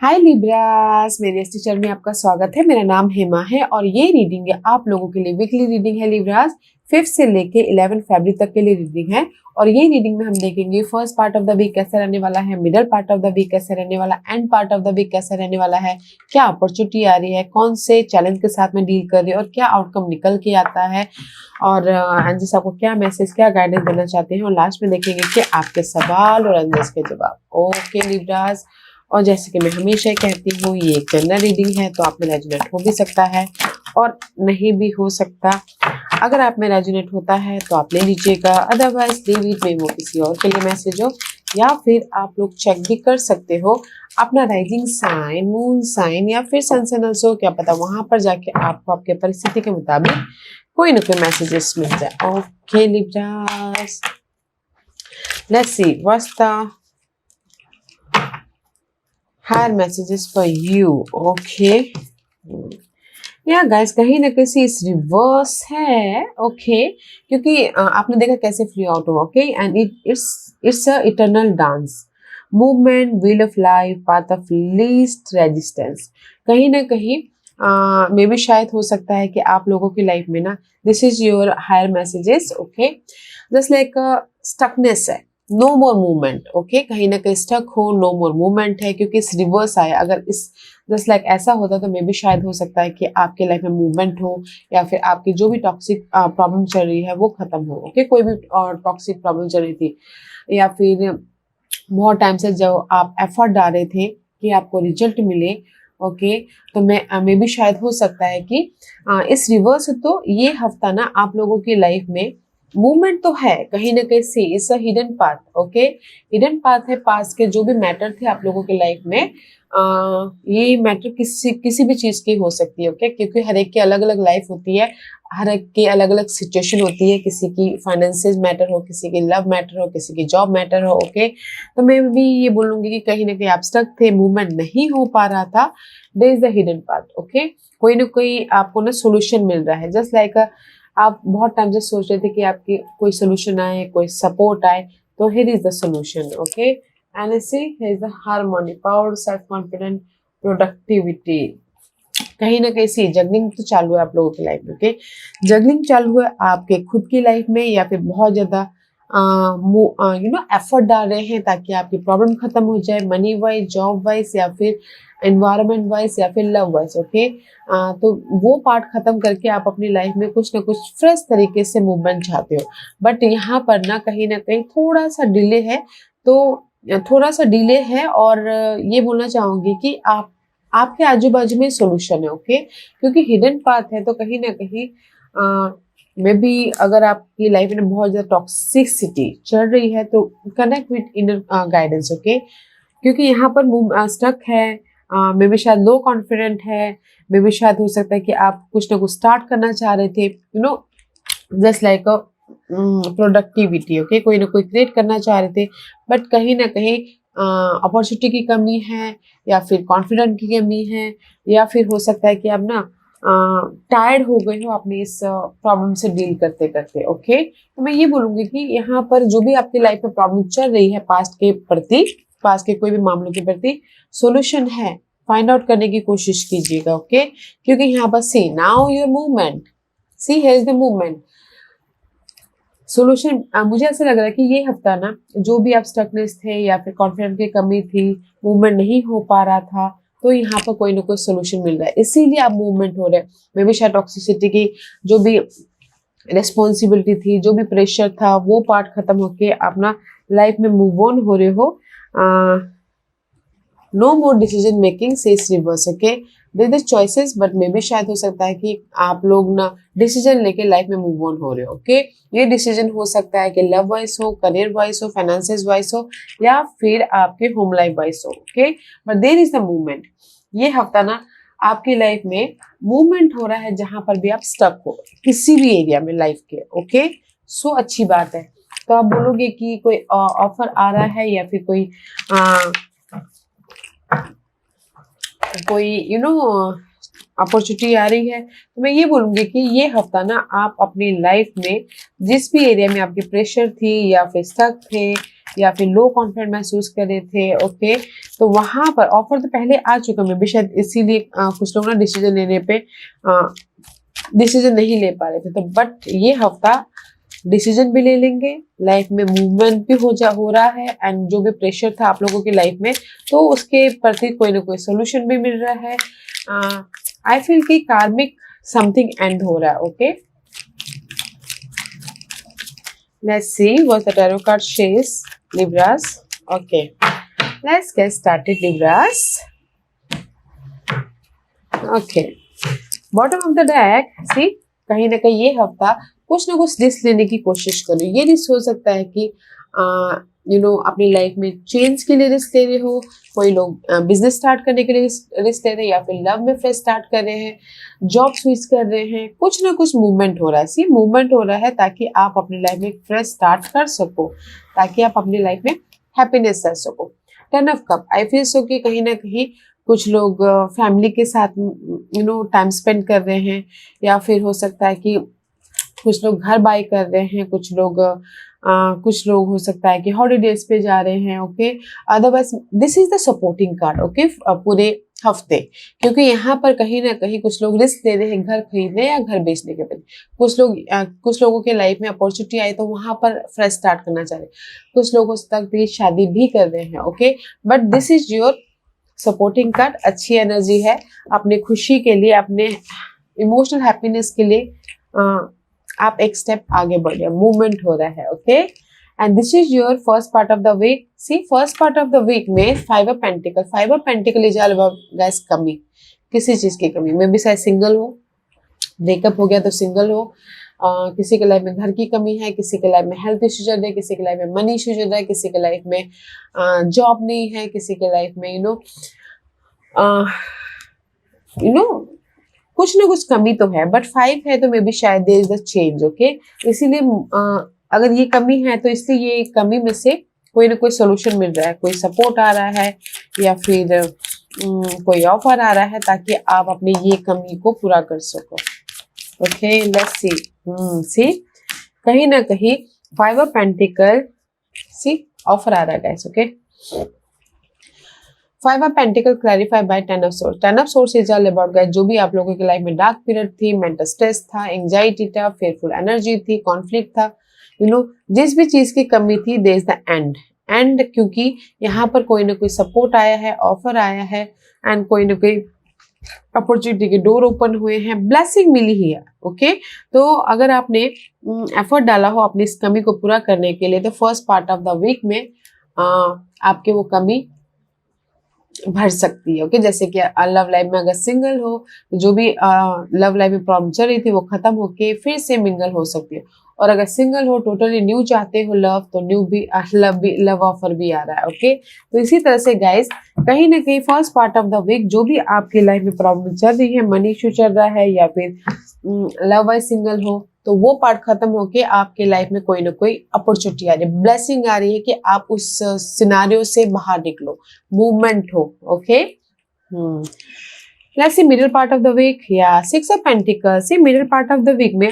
हाय Libras, मेरे इस teacher में आपका स्वागत है। मेरा नाम हेमा है और ये रीडिंग है आप लोगों के लिए वीकली रीडिंग है लिब्रास। 5 से लेके 11 फरवरी तक के लिए रीडिंग है और ये रीडिंग में हम देखेंगे first part of the week कैसा रहने वाला है, middle part of the week कैसा रहने वाला, end part of the week कैसा रहने वाला है, क्या अपॉर्चुनिटी आ रही है, कौन से चैलेंज के साथ में डील कर रही है और क्या आउटकम निकल के आता है और एंजल्स आपको क्या मैसेज, क्या गाइडेंस देना चाहते हैं और लास्ट में देखेंगे कि आपके सवाल और एंजल्स के जवाब। ओके लिब्रास, और जैसे कि मैं हमेशा कहती हूँ ये एक जनरल रीडिंग है तो आप में रेजोनेट हो भी सकता है और नहीं भी हो सकता। अगर आप में रेजोनेट होता है तो आप ले लीजिएगा, अदरवाइज लीव इट, में वो किसी और के लिए मैसेज हो, या फिर आप लोग चेक भी कर सकते हो अपना राइजिंग साइन, मून साइन या फिर सन सैनल्स हो, क्या पता वहां पर जाके आपको आपके परिस्थिति के मुताबिक कोई ना कोई मैसेजेस मिल जाए। Okay Libras, let's see what's the higher messages for you. Okay, या गाइस कहीं ना कहीं इस रिवर्स है। ओके क्योंकि आपने देखा कैसे फ्री आउट हुआ। Okay and it's a eternal dance, movement, wheel of life, path of least resistance. कहीं ना कहीं मे भी शायद हो सकता है कि आप लोगों की लाइफ में ना this is your higher messages. Okay just like stuckness है, नो मोर मूवमेंट। ओके कहीं ना कहीं स्टक हो, नो मोर मूवमेंट है क्योंकि इस रिवर्स आया। अगर इस जस्ट लाइक ऐसा होता तो मे भी शायद हो सकता है कि आपके लाइफ में मूवमेंट हो या फिर आपकी जो भी टॉक्सिक प्रॉब्लम चल रही है वो खत्म हो। ओके कोई भी टॉक्सिक प्रॉब्लम चल रही थी या फिर बहुत टाइम से जो आप एफर्ट डाल रहे थे कि आपको रिजल्ट मिले। ओके तो मैं भी शायद हो सकता है कि इस रिवर्स तो ये हफ्ता ना आप लोगों की लाइफ में मूवमेंट तो है कहीं ना कहीं से। It's a hidden path. Okay hidden path है, पास के जो भी मैटर थे आप लोगों की लाइफ में, ये मैटर किसी भी चीज की हो सकती है। ओके क्योंकि हर एक की अलग अलग लाइफ होती है, हर एक की अलग अलग सिचुएशन होती है, किसी की फाइनेंशियल मैटर हो, किसी की लव मैटर हो, किसी की जॉब मैटर हो। ओके तो मैं भी ये बोलूंगी कि कहीं ना कहीं आप स्टक थे, मूवमेंट नहीं हो पा रहा था, there is the hidden path. Okay कोई ना कोई आपको ना सोल्यूशन मिल रहा है। जस्ट लाइक आप बहुत टाइम से सोच रहे थे कि आपकी कोई सोल्यूशन आए, कोई सपोर्ट आए, तो here is the solution. Okay and here is the harmony, power, self confident, productivity. कहीं ना कहीं सी जगलिंग तो चालू है आप लोगों की लाइफ में। ओके जगलिंग चालू है आपके खुद की लाइफ में या फिर बहुत ज्यादा एफर्ट डाल रहे हैं ताकि आपकी प्रॉब्लम खत्म हो जाए, मनी वाइज, जॉब वाइज या फिर एनवायरमेंट वाइज या फिर लव वाइज। ओके तो वो पार्ट खत्म करके आप अपनी लाइफ में कुछ ना कुछ फ्रेश तरीके से मूवमेंट चाहते हो, बट यहाँ पर ना कहीं थोड़ा सा डिले है। तो थोड़ा सा डिले है और ये बोलना चाहूंगी कि आपके आजू बाजू में सोल्यूशन है। ओके क्योंकि हिडन पाथ है तो कहीं ना कहीं मे बी अगर आपकी लाइफ में बहुत ज्यादा टॉक्सिसिटी चल रही है तो connect with inner guidance. Okay क्योंकि यहाँ पर स्टक है, मे बी शायद लो कॉन्फिडेंट है, मे बी शायद हो सकता है कि आप कुछ ना कुछ स्टार्ट करना चाह रहे थे, just like a productivity. Okay कोई ना कोई क्रिएट करना चाह रहे थे, बट कहीं ना कहीं अपॉर्चुनिटी की कमी है या फिर कॉन्फिडेंट की कमी है या फिर हो सकता है कि आप ना टायर्ड हो गए हो अपनी इस प्रॉब्लम से डील करते करते। ओके तो मैं ये बोलूंगी कि यहाँ पर जो भी आपकी लाइफ में प्रॉब्लम चल रही है पास्ट के प्रति, पास्ट के कोई भी मामलों के प्रति सोल्यूशन है, फाइंड आउट करने की कोशिश कीजिएगा। ओके क्योंकि यहाँ पर see now your movement, see here is the movement solution. मुझे ऐसा लग रहा है कि ये हफ्ता ना जो भी आप स्टकनेस थे या फिर कॉन्फिडेंस की कमी थी, मूवमेंट नहीं हो पा रहा था, तो यहाँ पर कोई ना कोई सोल्यूशन मिल रहा है, इसीलिए आप मूवमेंट हो रहे हैं। मे बी शायद टॉक्सिसिटी की जो भी रिस्पॉन्सिबिलिटी थी, जो भी प्रेशर था, वो पार्ट खत्म होके अपना लाइफ में मूव ऑन हो रहे हो। No more decision making says reverse. Okay there is choices but may be शायद हो सकता है कि आप लोग ना डिसीजन लेके लाइफ में मूव ऑन हो रहे हो। ओके ये डिसीजन हो सकता है कि लव वाइज हो, करियर वाइज हो, फाइनेंसेस वाइज हो या फिर आपके होम लाइफ वाइज हो। Okay but there is the movement. ये हफ्ता ना आपकी लाइफ में मूवमेंट हो रहा है जहां पर भी आप स्टक हो किसी भी एरिया में लाइफ के। ओके सो अच्छी बात है। तो आप बोलोगे कि कोई ऑफर आ रहा है या फिर कोई अपॉर्चुनिटी आ रही है, तो मैं ये बोलूंगी कि ये हफ्ता ना आप अपनी लाइफ में जिस भी एरिया में आपकी प्रेशर थी या फिर स्टक थे या फिर लो कॉन्फिडेंट महसूस कर रहे थे, ओके, तो वहां पर ऑफर तो पहले आ चुका मैं भी शायद इसीलिए कुछ लोग ना डिसीजन लेने पे डिसीजन नहीं ले पा रहे थे, तो बट ये हफ्ता डिसीजन भी ले लेंगे, लाइफ में मूवमेंट भी हो रहा है, एंड जो भी प्रेशर था आप लोगों की लाइफ में तो उसके प्रति कोई ना कोई सोल्यूशन भी मिल रहा है। आई फील कि कार्मिक समथिंग एंड हो रहा है, okay. Let's see what the tarot card says Libras. Okay, let's get started Libras. Okay, bottom of the deck, see कहीं ना कहीं ये हफ्ता कुछ ना कुछ रिस्क लेने की कोशिश करो। ये रिस्क हो सकता है कि अपनी लाइफ में चेंज के लिए रिस्क ले रहे हो, कोई लोग बिजनेस स्टार्ट करने के लिए रिस्क ले रहे हैं, या फिर लव में फ्रेश स्टार्ट कर रहे हैं, जॉब स्विच कर रहे हैं, कुछ ना कुछ मूवमेंट हो रहा है। सी मूवमेंट हो रहा है ताकि आप अपनी लाइफ में फ्रेश स्टार्ट कर सको, ताकि आप अपनी लाइफ में हैप्पीनेस कर सको। 10 ऑफ कप, आई फील सो कि कहीं ना कहीं कुछ लोग फैमिली के साथ टाइम स्पेंड कर रहे हैं, या फिर हो सकता है कि कुछ लोग घर बाय कर रहे हैं, कुछ लोग हो सकता है कि हॉलीडेज पे जा रहे हैं, okay. Otherwise this is the supporting card, okay, पूरे हफ्ते, क्योंकि यहाँ पर कहीं ना कहीं कुछ लोग रिस्क ले रहे हैं घर खरीदने या घर बेचने के बाद। कुछ लोगों के लाइफ में अपॉर्चुनिटी आई तो वहां पर फ्रेश स्टार्ट करना चाह रहे, कुछ लोग हो सकता है शादी भी कर रहे हैं, okay. But this is your supporting card, अच्छी एनर्जी है, अपने खुशी के लिए, अपने इमोशनल हैप्पीनेस के लिए आप एक स्टेप आगे बढ़ रहे, मूवमेंट हो रहा है, okay. And this is your first part of the week. See first part of the week में 5 of pentacle is all about guys कमी, किसी चीज की कमी, मे भी शायद सिंगल हो, ब्रेकअप हो गया तो सिंगल हो, किसी के लाइफ में घर की कमी है, किसी के लाइफ में हेल्थ इश्यू चल रहे, किसी के लाइफ में मनी इश्यू चल रहा है, किसी के लाइफ में जॉब नहीं है, किसी के लाइफ में कुछ ना कुछ कमी तो है, बट 5 है तो मे बी शायद there is the change, okay. इसीलिए अगर ये कमी है तो इसलिए ये कमी में से कोई ना कोई सोल्यूशन मिल रहा है, कोई सपोर्ट आ रहा है, या फिर कोई ऑफर आ रहा है ताकि आप अपनी ये कमी को पूरा कर सको, ओके। लेट्स सी कहीं ना कहीं 5 ऑफ पेंटिकल, सी ऑफर आ रहा है guys, okay. 5 of pentacle clarify by 10 of swords. 10 of swords is all about guys जो भी आप लोगों की लाइफ में डार्क पीरियड थी, मेंटल स्ट्रेस था, एंजाइटी था, फेयरफुल एनर्जी थी, कॉन्फ्लिक्ट था, जिस भी चीज की कमी थी, देयर इज द एंड क्योंकि यहाँ पर कोई ना कोई सपोर्ट आया है, ऑफर आया है, एंड कोई ना कोई अपॉर्चुनिटी के डोर ओपन हुए हैं, ब्लेसिंग मिली ही है, ओके। तो अगर आपने एफर्ट डाला हो अपनी इस कमी को पूरा करने के लिए, तो first part of the week में आपके वो कमी भर सकती है, ओके। जैसे कि लव लाइफ में अगर सिंगल हो तो जो भी लव लाइफ में प्रॉब्लम चल रही थी वो खत्म होके फिर से मिंगल हो सकती है, और अगर सिंगल हो, टोटली न्यू चाहते हो लव, तो न्यू भी लव ऑफर भी आ रहा है, ओके। तो इसी तरह से गाइस कहीं ना कहीं first part of the week जो भी आपकी लाइफ में प्रॉब्लम चल रही है, मनी इशू चल रहा है, या फिर लव वाइज सिंगल हो, तो वो पार्ट खत्म होके आपके लाइफ में कोई ना कोई अपॉर्चुनिटी आ रही है, ब्लेसिंग आ रही है कि आप उस सिनारियो से बाहर निकलो, मूवमेंट हो, okay. Let's see middle part of the week, या 6 of pentacle. See middle part of the week में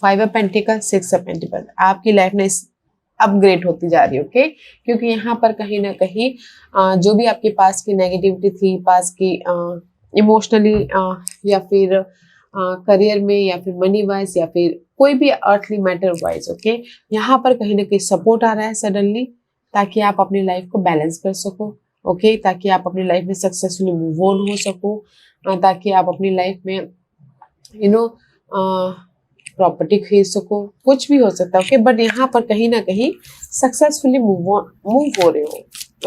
5 ऑफ पेंटिकल, 6 ऑफ पेंटिकल, आपकी लाइफ में अपग्रेड होती जा रही है, ओके। क्योंकि यहाँ पर कहीं ना कहीं जो भी आपके पास की नेगेटिविटी थी, पास की इमोशनली या फिर करियर में, या फिर मनी वाइज, या फिर कोई भी अर्थली मैटर वाइज, ओके, यहाँ पर कहीं ना कहीं सपोर्ट आ रहा है सडनली, ताकि आप अपनी लाइफ को बैलेंस कर सको, ओके, ताकि आप अपनी लाइफ में सक्सेसफुली मूव ऑन हो सको, ताकि आप अपनी लाइफ में प्रॉपर्टी खरीद सको, कुछ भी हो सकता है, ओके। बट यहाँ पर कहीं ना कहीं सक्सेसफुली मूव हो रहे हो,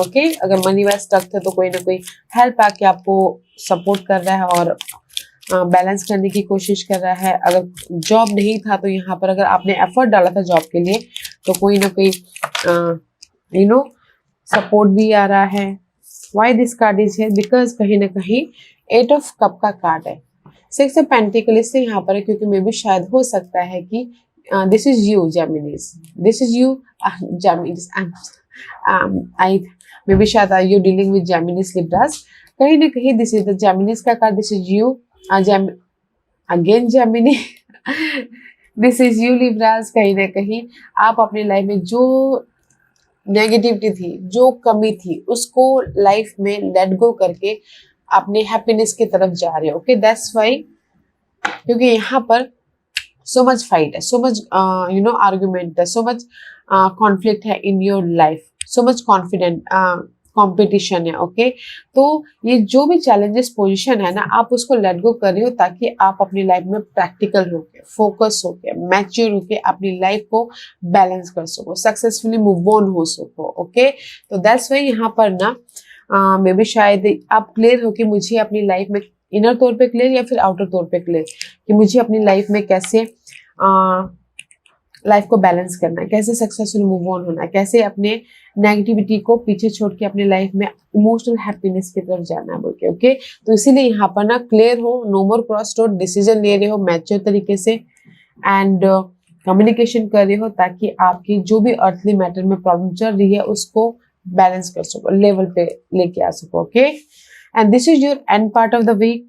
ओके। अगर मनी वाइज स्टक थे तो कोई ना कोई हेल्प आके आपको सपोर्ट कर रहा है और बैलेंस करने की कोशिश कर रहा है। अगर जॉब नहीं था तो यहाँ पर अगर आपने एफर्ट डाला था जॉब के लिए, तो कोई ना कोई सपोर्ट भी आ रहा है। वाई दिस कार्ड इज है, बिकॉज कहीं ना कहीं 8 ऑफ कप का कार्ड है, 6 ऑफ पेंटिकल इससे यहाँ पर है, क्योंकि मे भी शायद हो सकता है कि this is you Geminis, this is you Geminis, I may be शायद you dealing with Geminis Libras, कहीं ना कहीं दिस इज द जेमिनीज का card, this is you again Gemini, this is you Libras. कहीं ना कहीं आप अपनी लाइफ में जो नेगेटिविटी थी, जो कमी थी, उसको लाइफ में लेट गो करके अपने हैप्पीनेस की तरफ जा रहे हो। ओके, दैट्स वाई, क्योंकि यहाँ पर सो मच फाइट है, सो मच आर्गुमेंट है, सो मच कॉन्फ्लिक्ट है in your life, so much confident competition है। ओके, तो ये जो भी चैलेंजेस पोजीशन है ना, आप उसको लेट गो कर रहे हो ताकि आप अपनी लाइफ में प्रैक्टिकल होके, फोकस होके, मैच्योर होके अपनी लाइफ को बैलेंस कर सको, सक्सेसफुली मूव ऑन हो सको। ओके, तो दैट्स वाई यहाँ पर ना मे बी शायद आप क्लियर हो कि मुझे अपनी लाइफ में इनर तौर पे क्लियर या फिर आउटर तौर पे क्लियर कि मुझे अपनी लाइफ में कैसे लाइफ को बैलेंस करना है, कैसे सक्सेसफुल मूव ऑन होना है, कैसे अपने नेगेटिविटी को पीछे छोड़ के अपने लाइफ में इमोशनल हैप्पीनेस की तरफ जाना है बोल के। ओके, तो इसीलिए यहाँ पर ना क्लियर हो, नो मोर क्रॉस रोड, डिसीजन ले रहे हो मैच्योर तरीके से एंड कम्युनिकेशन कर रहे हो ताकि आपकी जो भी अर्थली मैटर में प्रॉब्लम चल रही है उसको बैलेंस कर सको, लेवल पे लेके आ सको। Okay, and this is your end part of the week.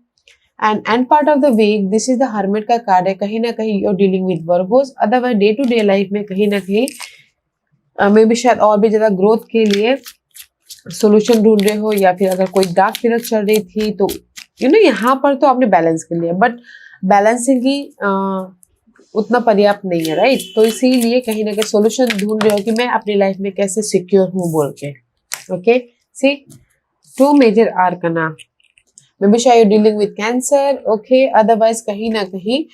And end part of the week, this is the hermit का कार्ड है। कहीं ना कहीं you are dealing with Virgos, otherwise day to day life में कहीं ना कहीं मे be शायद और भी ज्यादा ग्रोथ के लिए सोल्यूशन ढूंढ रहे हो, या फिर अगर कोई डार्क पीरियड चल रही थी तो यहाँ पर तो आपने बैलेंस कर लिया, बट बैलेंसिंग ही उतना पर्याप्त नहीं है, राइट। तो इसीलिए कहीं ना कहीं सोल्यूशन ढूंढ रहे हो कि मैं अपनी लाइफ में कैसे सिक्योर हूँ बोल के। Okay, see two major arcana, may be शायद you dealing with Cancer. Okay, otherwise कहीं ना कहीं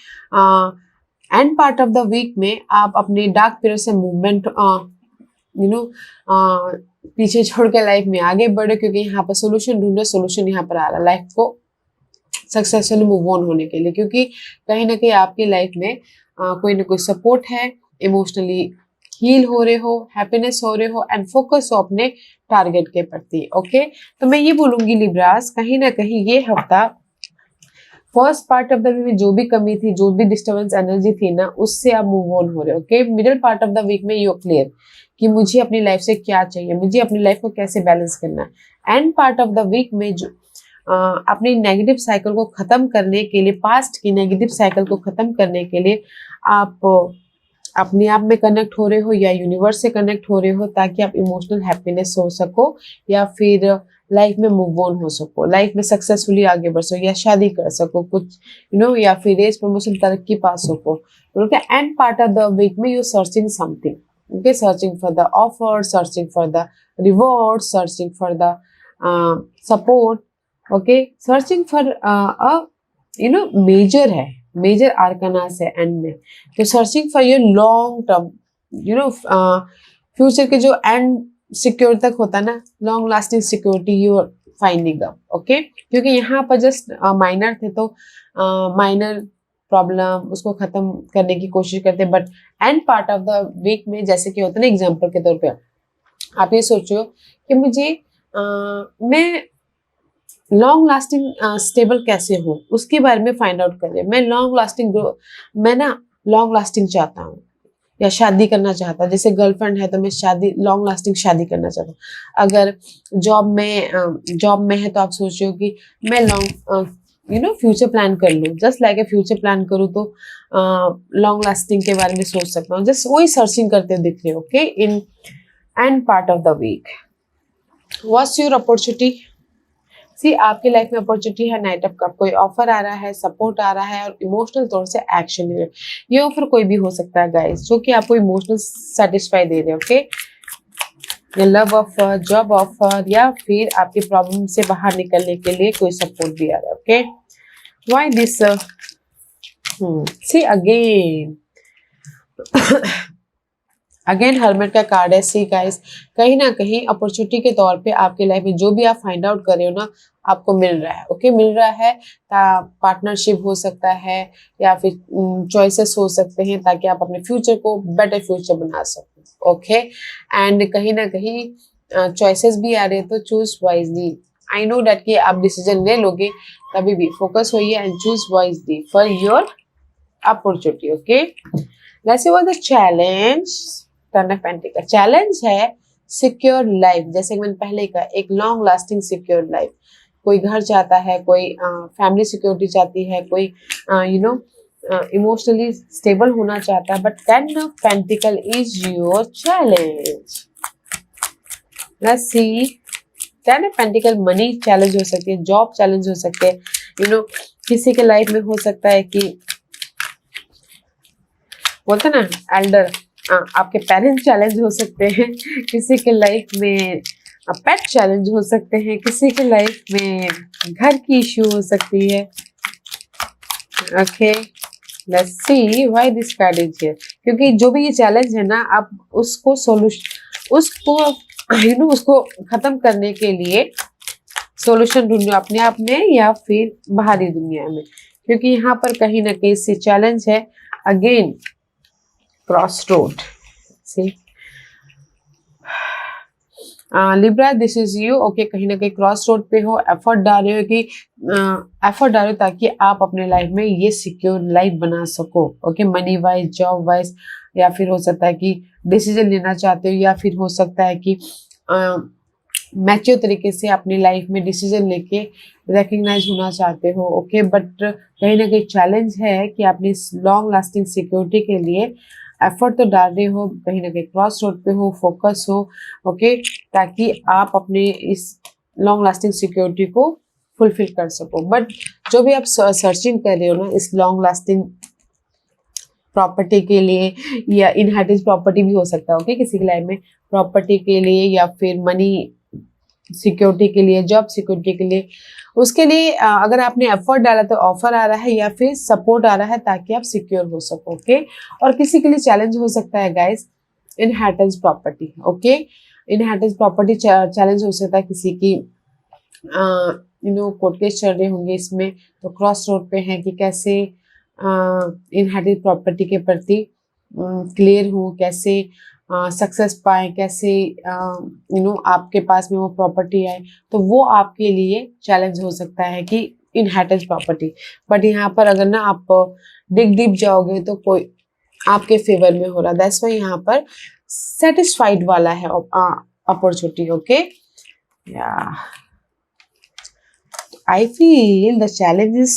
end part of the week में आप अपने डार्क पीरियड से मूवमेंट पीछे छोड़ के लाइफ में आगे बढ़े, क्योंकि यहाँ पर सोल्यूशन ढूंढे, सोल्यूशन यहाँ पर आ रहा है लाइफ को सक्सेसफुली मूव ऑन होने के लिए, क्योंकि कहीं ना कहीं आपकी लाइफ में कोई ना कोई सपोर्ट है, इमोशनली हील हो रहे हो, हैप्पीनेस हो रहे हो एंड फोकस हो अपने टारगेट के प्रति। ओके, तो मैं ये बोलूंगी लिब्रास, कहीं ना कहीं ये हफ्ता first part of the week में जो भी कमी थी, जो भी डिस्टर्बेंस एनर्जी थी ना, उससे आप मूव ऑन हो रहे हो। Okay, middle part of the week में यू आर क्लियर कि मुझे अपनी लाइफ से क्या चाहिए, मुझे अपनी लाइफ को कैसे बैलेंस करना है। End part of the week में जो अपनी नेगेटिव साइकिल को खत्म करने के लिए, पास्ट की नेगेटिव साइकिल को खत्म करने के लिए आप अपने आप में कनेक्ट हो रहे हो या यूनिवर्स से कनेक्ट हो रहे हो, ताकि आप इमोशनल हैप्पीनेस हो सको या फिर लाइफ में मूव ऑन हो सको, लाइफ में सक्सेसफुली आगे बढ़ सको या शादी कर सको कुछ या फिर रेस प्रमोशन तरक्की पा सको। Okay, end part of the week में you searching something. Okay, searching for the offer, searching for the reward, searching for the support. Okay, searching for major है, मेजर आर्कनास है एंड में, तो searching for your long term future के जो end secure तक होता है ना, long lasting security you are finding up. Okay, क्योंकि यहाँ पर जस्ट माइनर थे तो माइनर प्रॉब्लम उसको खत्म करने की कोशिश करते, but end part of the week में जैसे कि होता है ना, एग्जाम्पल के तौर पे आप ये सोचो कि मुझे मैं लॉन्ग लास्टिंग स्टेबल कैसे हो, उसके बारे में फाइंड आउट करें। मैं लॉन्ग लास्टिंग मैं ना लॉन्ग लास्टिंग चाहता हूँ या शादी करना चाहता हूँ, जैसे गर्लफ्रेंड है तो मैं शादी लॉन्ग लास्टिंग शादी करना चाहता हूँ। अगर जॉब में है तो आप सोच रहे हो कि मैं लॉन्ग फ्यूचर प्लान कर लूँ, just like a future plan करूँ तो लॉन्ग लास्टिंग के बारे में सोच सकता हूँ। जस्ट वही सर्चिंग करते दिख रहे हो। Okay, in end part of the week what's your opportunity. See आपकी लाइफ में अपॉर्चुनिटी है, नाइट ऑफ कप, कोई ऑफर आ रहा है, सपोर्ट आ रहा है और इमोशनल तौर से एक्शन ले रहे हो। ये ऑफर कोई भी हो सकता है गाइस, जो कि आपको इमोशनल सेटिस्फाई दे रहे हैं। ओके, ये लव ऑफर, जॉब ऑफर या फिर आपकी प्रॉब्लम से बाहर निकलने के लिए कोई सपोर्ट भी आ रहा है। Okay, why this see again hermit का कार्ड है। सी गाइस, कहीं ना कहीं अपॉर्चुनिटी के तौर पे आपकी लाइफ में जो भी आप फाइंड आउट कर रहे हो ना, आपको मिल रहा है। ओके, मिल रहा है, पार्टनरशिप हो सकता है या फिर चॉइसेस हो सकते हैं, ताकि आप अपने फ्यूचर को बेटर फ्यूचर बना सको। ओके, एंड कहीं ना कहीं चॉइसेस भी आ रहे हैं, तो choose wisely. I know that कि आप डिसीजन ले लोगे, कभी भी फोकस होइए and choose wisely for your opportunity. Okay, let's see what the challenge. Turn off pentacle challenge है सिक्योर लाइफ, जैसे कि मैंने पहले कहा, एक लॉन्ग लास्टिंग सिक्योर लाइफ। कोई घर चाहता है, कोई फैमिली सिक्योरिटी चाहती है, कोई इमोशनली स्टेबल होना चाहता है, but ten of pentacle is your challenge. Let's see. 10 of pentacle money challenge हो सकती है, जॉब चैलेंज हो सकते हैं, यू नो किसी के लाइफ में हो सकता है कि बोलते ना एल्डर, आपके पेरेंट्स चैलेंज हो सकते हैं, किसी के लाइफ में पेट चैलेंज हो सकते हैं, किसी के लाइफ में घर की इश्यू हो सकती है। Okay, let's C why this card is here. क्योंकि जो भी ये चैलेंज है ना, आप उसको उसको खत्म करने के लिए सॉल्यूशन ढूंढो अपने आप में या फिर बाहरी दुनिया में, क्योंकि यहाँ पर कहीं ना कहीं से चैलेंज है। Again cross road, see Libra this is you. Okay, कहीं ना कहीं क्रॉस रोड पे हो, एफर्ट डाल रहे हो कि एफर्ट डालो ताकि आप अपने लाइफ में ये सिक्योर लाइफ बना सको। Okay, money wise, job wise, या फिर हो सकता है कि डिसीजन लेना चाहते हो, या फिर हो सकता है कि मैच्योर तरीके से अपनी लाइफ में डिसीजन लेके रिकग्नाइज होना चाहते हो। ओके, बट कहीं ना कहीं चैलेंज है कि अपनी लॉन्ग लास्टिंग सिक्योरिटी के लिए एफर्ट तो डाल रहे हो, कहीं ना कहीं क्रॉस रोड पे हो, फोकस हो। ओके, ताकि आप अपने इस लॉन्ग लास्टिंग सिक्योरिटी को फुलफिल कर सको। बट जो भी आप सर्चिंग कर रहे हो ना इस लॉन्ग लास्टिंग प्रॉपर्टी के लिए, या इनहेरिटेंस प्रॉपर्टी भी हो सकता है, ओके, किसी की लाइफ में प्रॉपर्टी के लिए, या फिर मनी सिक्योरिटी के लिए, जॉब सिक्योरिटी के लिए, उसके लिए अगर आपने एफर्ट डाला तो ऑफर आ रहा है या फिर सपोर्ट आ रहा है ताकि आप सिक्योर हो सको। ओके, और किसी के लिए चैलेंज हो सकता है guys inheritance property. Okay, inheritance property challenge हो सकता है किसी की, कोर्ट केस चल रहे होंगे इसमें, तो क्रॉस रोड पे है कि कैसे इनहेरिटेंस प्रॉपर्टी के प्रति क्लियर हो, कैसे सक्सेस पाए, कैसे आपके पास में वो प्रॉपर्टी आए। तो वो आपके लिए चैलेंज हो सकता है कि इनहेरिटेंस प्रॉपर्टी। बट यहाँ पर अगर ना आप डिग डीप जाओगे तो कोई आपके फेवर में हो रहा, दैट्स वाई यहाँ पर सेटिस्फाइड वाला है अपॉर्चुनिटी। ओके, या I feel the challenge is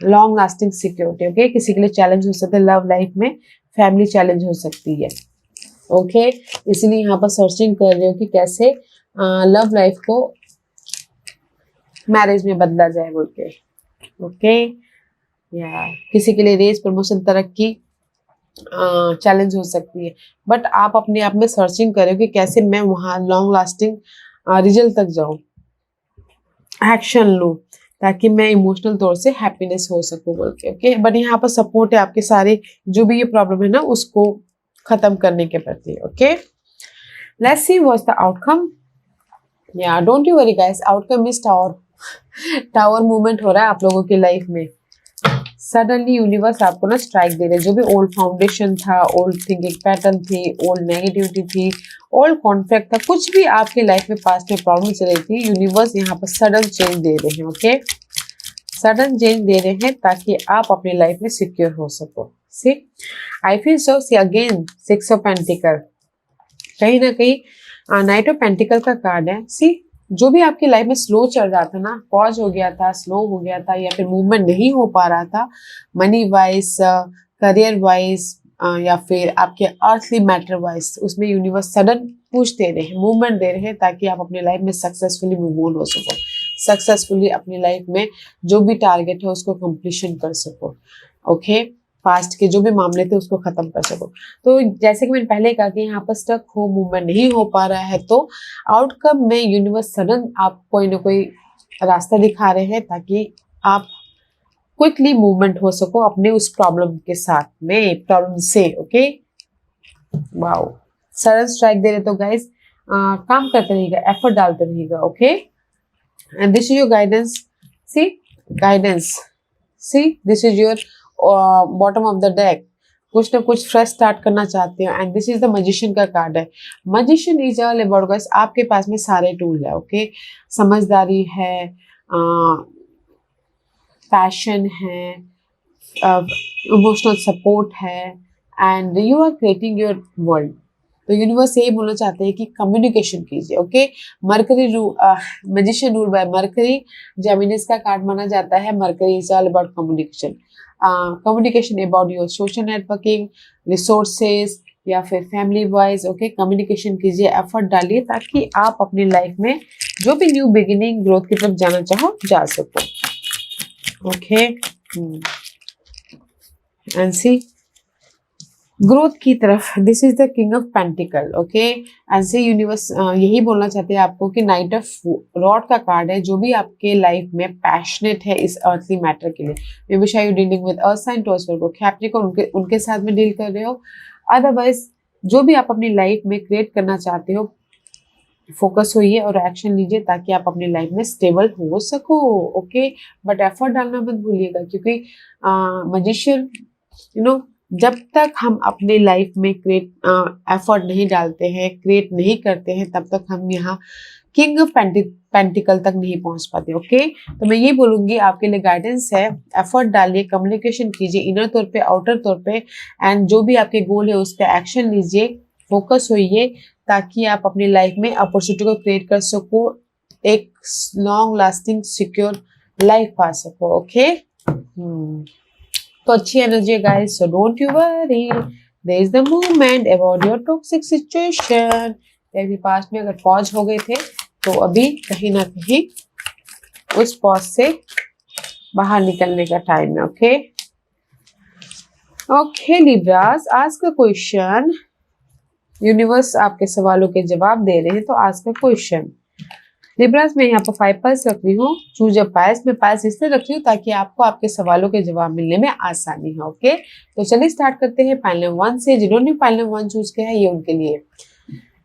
long lasting security. Okay, किसी के लिए चैलेंज हो सकता है लव लाइफ में, फैमिली चैलेंज हो सकती है। ओके, इसलिए यहाँ पर सर्चिंग कर रहे हो कि कैसे लव लाइफ को मैरिज में बदला जाए बोल के। ओके, या किसी के लिए रेस, प्रमोशन, तरक्की चैलेंज हो सकती है। बट आप अपने आप में सर्चिंग कर रहे हो कि कैसे मैं वहाँ लॉन्ग लास्टिंग रिजल्ट तक जाऊँ, एक्शन लूँ, ताकि मैं इमोशनल तौर से हैप्पीनेस हो सकूँ बोल के। ओके, बट यहाँ पर सपोर्ट है आपके सारे जो भी ये प्रॉब्लम है ना उसको खत्म करने के प्रति। Okay, let's see what's the outcome. या don't you worry guys, outcome is tower movement हो रहा है आप लोगों की लाइफ में। सडनली यूनिवर्स आपको ना स्ट्राइक दे रहे हैं। जो भी ओल्ड फाउंडेशन था, ओल्ड थिंकिंग पैटर्न थी, ओल्ड नेगेटिविटी थी, ओल्ड कॉन्फ्लिक्ट था, कुछ भी आपके लाइफ में पास्ट में प्रॉब्लम चल रही थी, यूनिवर्स यहाँ पर सडन चेंज दे रहे हैं। ओके, सडन चेंज दे रहे हैं ताकि आप अपनी लाइफ में सिक्योर हो सको। See I feel so. See again 6 of pentacle, कहीं ना कहीं नाइट ऑफ पेंटिकल का कार्ड है। सी जो भी आपकी लाइफ में स्लो चल रहा था ना, पॉज हो गया था, स्लो हो गया था, या फिर मूवमेंट नहीं हो पा रहा था मनी वाइज, करियर वाइज, या फिर आपके अर्थली मैटर वाइज, उसमें यूनिवर्स सडन पुश दे रहे हैं, मूवमेंट दे रहे हैं ताकि आप अपनी लाइफ में सक्सेसफुली मूव ऑन हो सको, सक्सेसफुली अपनी लाइफ में जो भी टारगेट है उसको कंप्लीशन कर सको। ओके, पास्ट के जो भी मामले थे उसको खत्म कर सको। तो जैसे कि मैंने पहले कहा कि यहाँ पर स्टक हो, मूवमेंट नहीं हो पा रहा है, तो आउटकम में यूनिवर्स सडन आप कोई ना कोई रास्ता दिखा रहे हैं ताकि आप क्विकली मूवमेंट हो सको अपने उस प्रॉब्लम के साथ में, प्रॉब्लम से। ओके, वाओ, सडन स्ट्राइक दे रहे तो गाइस काम करते रहिएगा, एफर्ट डालते रहिएगा। Okay, and this is your guidance. See guidance, see this is your bottom of the deck, कुछ ना कुछ फ्रेश स्टार्ट करना चाहते हो, and this is the magician का कार्ड है। Magician is all about guys, आपके पास में सारे टूल है। ओके, समझदारी है, पैशन है, इमोशनल सपोर्ट है, and you are creating your world. तो यूनिवर्स यही बोलना चाहते हैं कि कम्युनिकेशन कीजिए। Okay, Mercury magician rule by Mercury, Geminis का कार्ड माना जाता है। Mercury is all about communication, communication about your social networking, resources, या फिर फैमिली वाइज, ओके, कम्युनिकेशन कीजिए, एफर्ट डालिए ताकि आप अपनी लाइफ में जो भी न्यू बिगिनिंग ग्रोथ की तरफ जाना चाहो जा सको। ओके, एंड सी ग्रोथ की तरफ, this is the king of pentacle, okay, as a universe यही बोलना चाहते हैं आपको कि नाइट ऑफ रॉड का कार्ड है। जो भी आपके लाइफ में पैशनेट है इस अर्थली मैटर के लिए, मे बी शायद you dealing with earth sign, Taurus, Virgo, Capricorn, उनके साथ में डील कर रहे हो। अदरवाइज जो भी आप अपनी लाइफ में क्रिएट करना चाहते हो, फोकस होइए और एक्शन लीजिए ताकि आप अपनी लाइफ में स्टेबल हो सको। ओके, बट एफर्ट डालना मत भूलिएगा, क्योंकि मजिशियन यू नो जब तक हम अपने लाइफ में एफर्ट नहीं डालते हैं, क्रिएट नहीं करते हैं, तब तक हम यहाँ किंग ऑफ पेंटिकल तक नहीं पहुंच पाते। ओके, तो मैं ये बोलूंगी आपके लिए गाइडेंस है, एफर्ट डालिए, कम्युनिकेशन कीजिए इनर तौर पे, आउटर तौर पे, एंड जो भी आपके गोल है उस पर एक्शन लीजिए, फोकस होइए ताकि आप अपनी लाइफ में अपॉर्चुनिटी को क्रिएट कर सको, एक लॉन्ग लास्टिंग सिक्योर लाइफ पा सको। ओके, तो अच्छी एनर्जी है guys, so don't you worry, there is the movement about your toxic situation. अभी पास्ट में अगर पॉज हो गए थे तो अभी कहीं ना कहीं उस पॉज से बाहर निकलने का टाइम है। ओके, ओके लिब्रास, आज का क्वेश्चन, यूनिवर्स आपके सवालों के जवाब दे रहे हैं, तो आज का क्वेश्चन लिब्रास, मैं यहाँ पर 5 पाइल्स रख रही हूँ, चूज अ पाइल्स। मैं पाइल्स इसलिए रख रही हूँ ताकि आपको आपके सवालों के जवाब मिलने में आसानी हो। ओके, तो चलिए स्टार्ट करते हैं पाइल नंबर 1 से। जिन्होंने पाइल नंबर 1 चूज किया है ये उनके लिए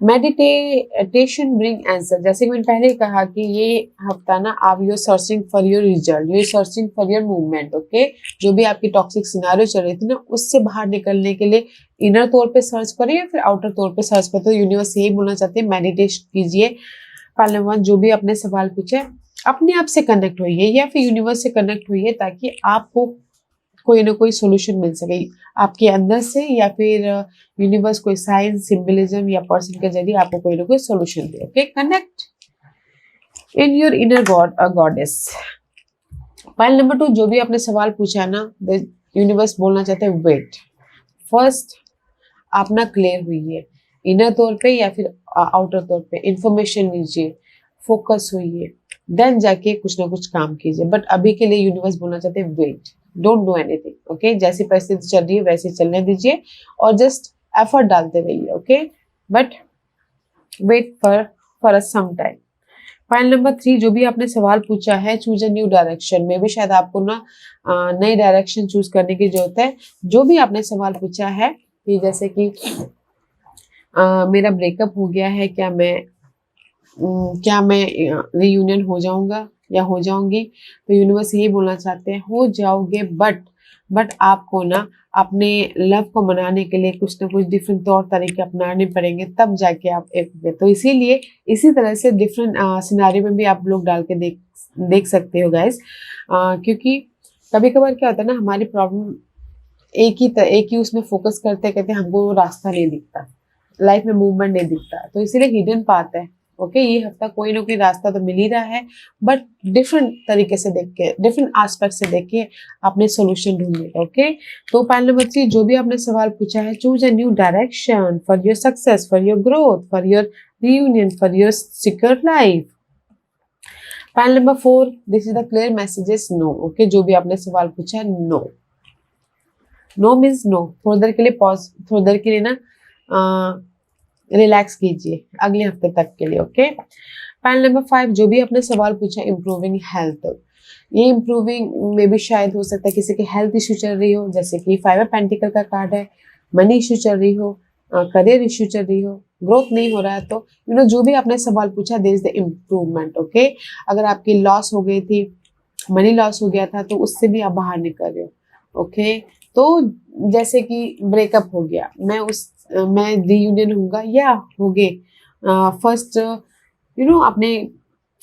मेडिटेशन ब्रिंग आंसर। जैसे कि मैंने पहले कहा कि ये हफ्ता ना आप you searching for your result, you searching for your movement. Okay, जो भी आपकी टॉक्सिक सिनारियो चल रही थी ना, उससे बाहर निकलने के लिए इनर तौर पे सर्च करिए या फिर आउटर तौर पे सर्च करते हो। यूनिवर्स यही बोलना चाहते हैं, मेडिटेशन कीजिए। पाइल नंबर 1 जो भी अपने सवाल पूछे अपने आप से कनेक्ट होइए या फिर यूनिवर्स से कनेक्ट होइए ताकि आपको कोई ना कोई सोल्यूशन मिल सके आपके अंदर से, या फिर यूनिवर्स कोई साइंस, सिंबलिज्म या पर्सन के जरिए आपको कोई ना कोई solution they. Okay, connect in your inner God a goddess. Pile number 2 जो भी आपने सवाल पूछा है ना, यूनिवर्स बोलना चाहते हैं वेट, फर्स्ट आप ना क्लियर हुई है इनर तौर पे या फिर आउटर तौर पे, इंफॉर्मेशन लीजिए, फोकस होइए, देन जाके कुछ ना कुछ काम कीजिए। बट अभी के लिए यूनिवर्स बोलना चाहते हैं wait, don't do anything. Okay, जैसी परिस्थिति चल रही है वैसे चलने दीजिए और जस्ट एफर्ट डालते रहिए। Okay, but wait for a some time. Pile number 3 जो भी आपने सवाल पूछा है, चूज अ न्यू डायरेक्शन। में भी शायद आपको ना नई डायरेक्शन चूज करने की जरूरत है। जो भी आपने सवाल पूछा है कि जैसे कि मेरा ब्रेकअप हो गया है, क्या मैं रीयूनियन हो जाऊंगा या हो जाऊंगी, तो यूनिवर्स यही बोलना चाहते हैं हो जाओगे, बट आपको ना अपने लव को मनाने के लिए कुछ ना कुछ डिफरेंट तौर तरीके अपनाने पड़ेंगे, तब जाके आप एक होंगे। तो इसीलिए इसी तरह से डिफरेंट सिनारियो में भी आप लोग डाल के देख सकते हो गाइस, क्योंकि कभी कभार क्या होता है ना, हमारी प्रॉब्लम एक ही उसमें फोकस करते करते हमको रास्ता नहीं दिखता, लाइफ में मूवमेंट नहीं दिखता, तो इसीलिए हिडन पाथ है। ओके, ये हफ्ता कोई ना कोई रास्ता तो मिल ही रहा है, बट डिफरेंट तरीके से देख के, डिफरेंट एस्पेक्ट से देख के आपने सोल्यूशन ढूंढने का। ओके, तो पाइल नंबर 3 जो भी आपने सवाल पूछा है, choose a new direction for your success, for your growth, for your reunion, for your secure life. Pile number 4 this is the clear messages no. Okay, जो भी आपने सवाल पूछा है नो, नो मीन्स नो। थोड़ी देर के लिए पॉज, थोड़ी देर के लिए ना रिलैक्स कीजिए अगले हफ्ते तक के लिए। ओके, पाइल नंबर 5 जो भी आपने सवाल पूछा, इम्प्रूविंग हेल्थ। ये इम्प्रूविंग में भी शायद हो सकता है किसी की हेल्थ इशू चल रही हो, जैसे कि 5 पेंटिकल का कार्ड है, मनी इशू चल रही हो, करियर इशू चल रही हो, ग्रोथ नहीं हो रहा है, तो जो भी आपने सवाल पूछा there is the improvement. Okay, अगर आपकी लॉस हो गई थी, मनी लॉस हो गया था, तो उससे भी आप बाहर निकल रहे हो। ओके, तो जैसे कि ब्रेकअप हो गया, मैं रीयूनियन होगा या हो गए, फर्स्ट अपने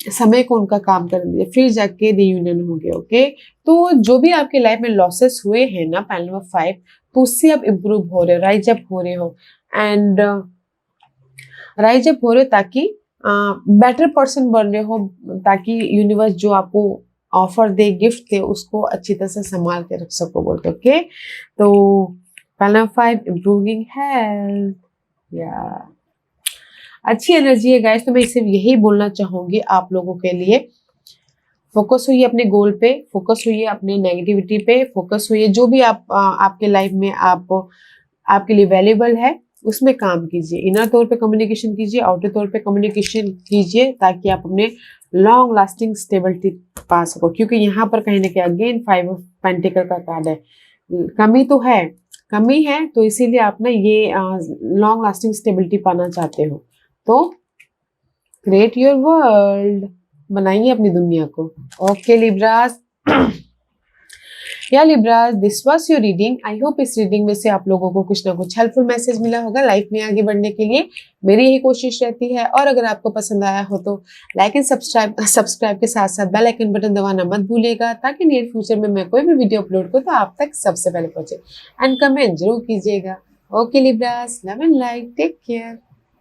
समय को उनका काम कर दिया, फिर जाके रीयूनियन हो गया। ओके, तो जो भी आपके लाइफ में लॉसेस हुए हैं ना, पाइल नंबर 5, तो उससे आप इम्प्रूव हो रहे हो, राइज अप हो रहे हो, एंड राइज अप हो रहे हो ताकि बेटर पर्सन बन रहे हो, ताकि यूनिवर्स जो आपको ऑफर दे, गिफ्ट दे, उसको अच्छी तरह से संभाल के रख सको बोलते। ओके, तो पहला 5 इम्प्रूविंग हेल्थ, या अच्छी एनर्जी है गाइस। तो मैं सिर्फ यही बोलना चाहूंगी आप लोगों के लिए, फोकस हुई अपने गोल पे, फोकस हुई अपने नेगेटिविटी पे, फोकस हुई जो भी आपके लाइफ में आपके लिए वैल्यूबल है उसमें काम कीजिए। इनर तौर पे कम्युनिकेशन कीजिए, आउटर तौर पे कम्युनिकेशन कीजिए, ताकि आप अपने लॉन्ग लास्टिंग स्टेबिलिटी पा सको। क्योंकि यहाँ पर कहीं ना कहीं अगेन 5 ऑफ पेंटिकल का कार्ड है, कमी तो है, कमी है, तो इसीलिए आप ना ये लॉन्ग लास्टिंग स्टेबिलिटी पाना चाहते हो, तो क्रिएट योर वर्ल्ड, बनाइए अपनी दुनिया को। ओके लिब्रास, या Libras, this was your reading. I hope इस रीडिंग में से आप लोगों को कुछ ना कुछ हेल्पफुल मैसेज मिला होगा लाइफ में आगे बढ़ने के लिए। मेरी यही कोशिश रहती है। और अगर आपको पसंद आया हो तो लाइक एंड सब्सक्राइब के साथ साथ बेल आइकन बटन दबाना मत भूलिएगा, ताकि नियर फ्यूचर में मैं कोई भी वीडियो अपलोड करूँ तो आप तक सबसे पहले पहुंचे। एंड कमेंट जरूर कीजिएगा। Okay Libras, love and light, take care.